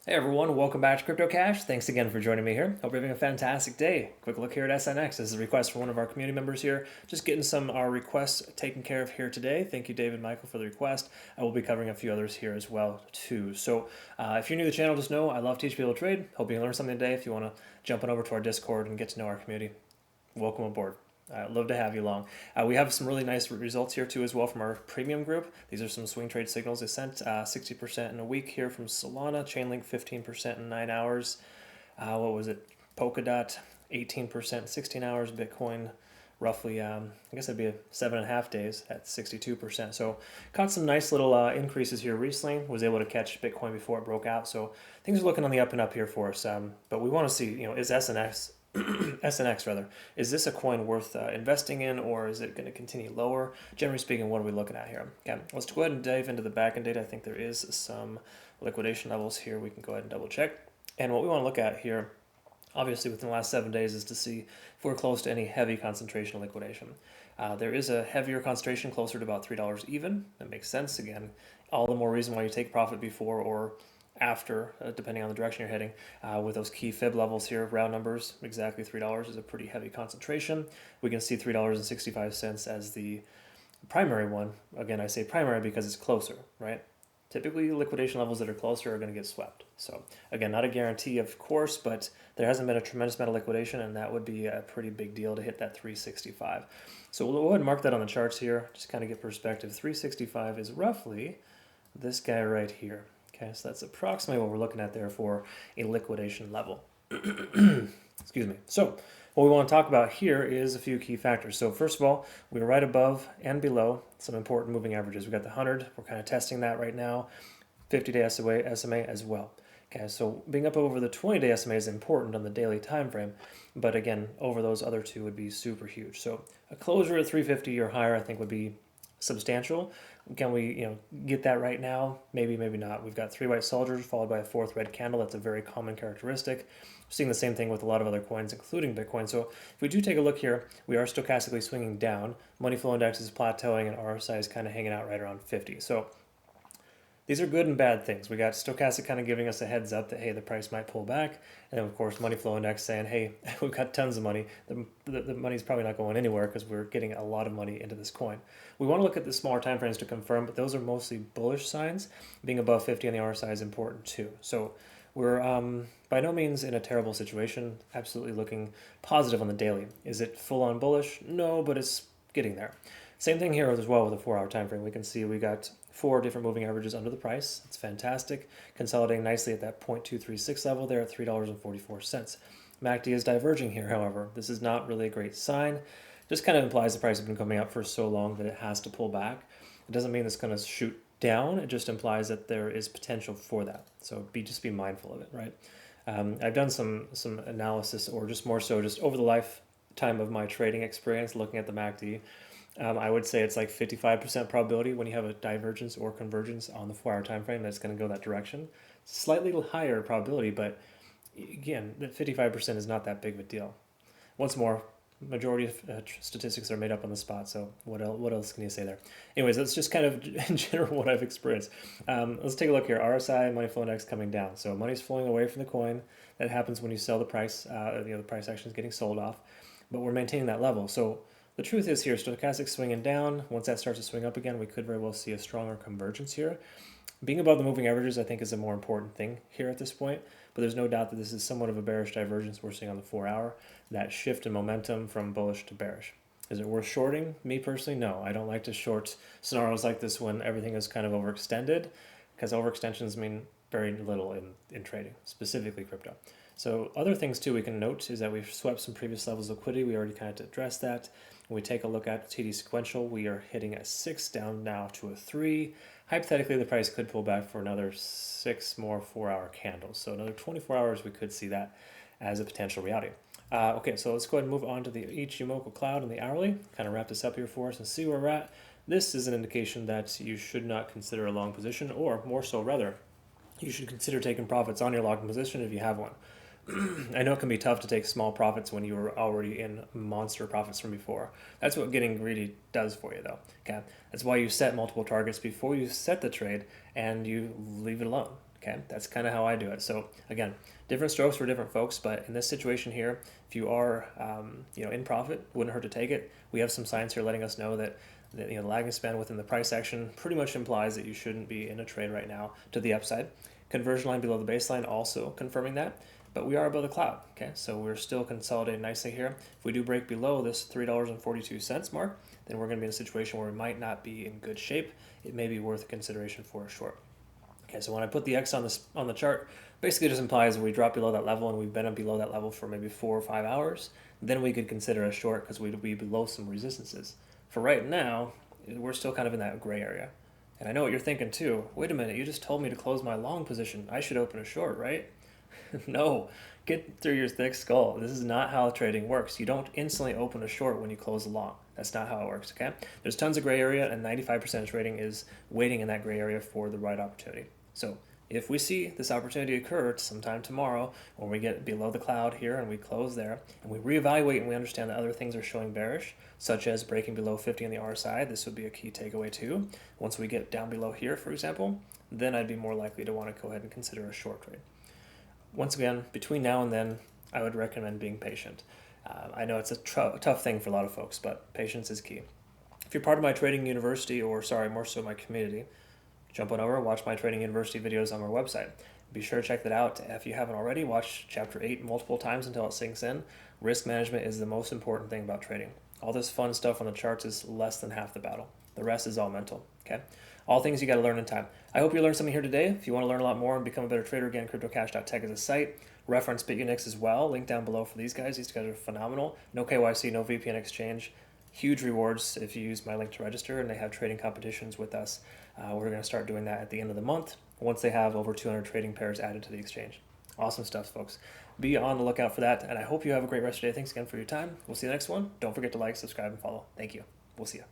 Hey everyone, welcome back to Crypto Cash. Thanks again for joining me here. Hope you're having a fantastic day. Quick look here at SNX. This is a request from one of our community members here. Just getting some our requests taken care of here today. Thank you, David Michael, for the request. I will be covering a few others here as well too. So if you're new to the channel, just know I love teaching people to trade. Hope you can learn something today. If you want to jump on over to our Discord and get to know our community, welcome aboard. I'd love to have you along. We have some really nice results here too as well from our premium group. These are some swing trade signals they sent. 60% in a week here from Solana, Chainlink 15% in 9 hours. What was it? Polkadot 18% 16 hours. Bitcoin roughly, I guess it'd be 7.5 days at 62%. So caught some nice little increases here recently. Was able to catch Bitcoin before it broke out. So things are looking on the up and up here for us. But we want to see, is SNX SNX rather, is this a coin worth investing in, or is it going to continue lower? Generally speaking, what are we looking at here? Okay, let's go ahead and dive into the backend data. I think there is some liquidation levels here. We can go ahead and double check. And what we want to look at here, obviously within the last 7 days, is to see if we're close to any heavy concentration of liquidation. There is a heavier concentration closer to about $3 even. That makes sense. Again, all the more reason why you take profit before or after, depending on the direction you're heading, with those key fib levels here, round numbers, exactly $3 is a pretty heavy concentration. We can see $3.65 as the primary one. Again, I say primary because it's closer, right? Typically, liquidation levels that are closer are going to get swept. So again, not a guarantee, of course, but there hasn't been a tremendous amount of liquidation, and that would be a pretty big deal to hit that 365. So we'll go ahead and mark that on the charts here, just kind of get perspective. 365 is roughly this guy right here. Okay, so that's approximately what we're looking at there for a liquidation level. Excuse me. So what we want to talk about here is a few key factors. So first of all, we're right above and below some important moving averages. We've got the 100. We're kind of testing that right now. 50-day SMA as well. Okay, so being up over the 20-day SMA is important on the daily time frame, but again, over those other two would be super huge. So a closure at 350 or higher, I think, would be substantial. Can we, get that right now? Maybe, maybe not. We've got 3 white soldiers followed by a 4th red candle. That's a very common characteristic. We're seeing the same thing with a lot of other coins, including Bitcoin. So if we do take a look here, we are stochastically swinging down. Money flow index is plateauing, and RSI is kind of hanging out right around 50. So these are good and bad things. We got stochastic kind of giving us a heads up that, hey, the price might pull back. And then, of course, money flow index saying, hey, we've got tons of money. The money's probably not going anywhere because we're getting a lot of money into this coin. We want to look at the smaller time frames to confirm, but those are mostly bullish signs. Being above 50 on the RSI is important too. So we're by no means in a terrible situation. Absolutely looking positive on the daily. Is it full on bullish? No, but it's getting there. Same thing here as well with a 4-hour time frame. We can see we got 4 different moving averages under the price. It's fantastic. Consolidating nicely at that 0.236 level there at $3.44. MACD is diverging here, however. This is not really a great sign. Just kind of implies the price has been coming up for so long that it has to pull back. It doesn't mean it's going to shoot down. It just implies that there is potential for that. So just be mindful of it, right? I've done some analysis, or just more so just over the lifetime of my trading experience looking at the MACD. I would say it's like 55% probability when you have a divergence or convergence on the 4-hour time frame that's going to go that direction. Slightly higher probability, but again, the 55% is not that big of a deal. Once more, majority of statistics are made up on the spot, so what else can you say there? Anyways, that's just kind of in general what I've experienced. Let's take a look here. RSI, money flow index coming down. So money's flowing away from the coin. That happens when you sell the price. The price action is getting sold off, but we're maintaining that level. So the truth is here, stochastic swinging down. Once that starts to swing up again, we could very well see a stronger convergence here. Being above the moving averages, I think, is a more important thing here at this point, but there's no doubt that this is somewhat of a bearish divergence we're seeing on the 4-hour, that shift in momentum from bullish to bearish. Is it worth shorting? Me personally, no. I don't like to short scenarios like this when everything is kind of overextended, because overextensions mean very little in trading, specifically crypto. So other things too we can note is that we've swept some previous levels of liquidity. We already kind of addressed that. When we take a look at TD sequential, we are hitting a 6 down now to a 3. Hypothetically, the price could pull back for another 6 more 4-hour candles. So another 24 hours, we could see that as a potential reality. Okay, so let's go ahead and move on to the Ichimoku cloud and the hourly. Kind of wrap this up here for us and see where we're at. This is an indication that you should not consider a long position, or more so rather, you should consider taking profits on your long position if you have one. I know it can be tough to take small profits when you were already in monster profits from before. That's what getting greedy does for you, though. Okay, that's why you set multiple targets before you set the trade, and you leave it alone. Okay, that's kind of how I do it. So again, different strokes for different folks, but in this situation here, if you are in profit, wouldn't hurt to take it. We have some signs here letting us know that the lagging span within the price action pretty much implies that you shouldn't be in a trade right now to the upside. Conversion line below the baseline also confirming that, but we are above the cloud. Okay, so we're still consolidating nicely here. If we do break below this $3.42 mark, then we're going to be in a situation where we might not be in good shape. It may be worth consideration for a short. Okay, so when I put the X on the chart, basically it just implies we drop below that level and we've been below that level for maybe 4 or 5 hours. Then we could consider a short because we'd be below some resistances. For right now, we're still kind of in that gray area. And I know what you're thinking too. Wait a minute, you just told me to close my long position. I should open a short, right? No, get through your thick skull. This is not how trading works. You don't instantly open a short when you close a long. That's not how it works, okay? There's tons of gray area, and 95% of trading is waiting in that gray area for the right opportunity. So if we see this opportunity occur sometime tomorrow, when we get below the cloud here and we close there, and we reevaluate and we understand that other things are showing bearish, such as breaking below 50 on the RSI, this would be a key takeaway too. Once we get down below here, for example, then I'd be more likely to want to go ahead and consider a short trade. Once again, between now and then, I would recommend being patient. I know it's a tough thing for a lot of folks, but patience is key. If you're part of my trading university, or more so my community, jump on over, watch my trading university videos on our website. Be sure to check that out. If you haven't already, watch chapter 8 multiple times until it sinks in. Risk management is the most important thing about trading. All this fun stuff on the charts is less than half the battle. The rest is all mental, okay? All things you got to learn in time. I hope you learned something here today. If you want to learn a lot more and become a better trader, again, cryptocash.tech is a site. Reference Bitunix as well. Link down below for these guys. These guys are phenomenal. No KYC, no VPN exchange. Huge rewards if you use my link to register, and they have trading competitions with us. We're going to start doing that at the end of the month once they have over 200 trading pairs added to the exchange. Awesome stuff, folks. Be on the lookout for that, and I hope you have a great rest of your day. Thanks again for your time. We'll see you next one. Don't forget to like, subscribe, and follow. Thank you. We'll see you.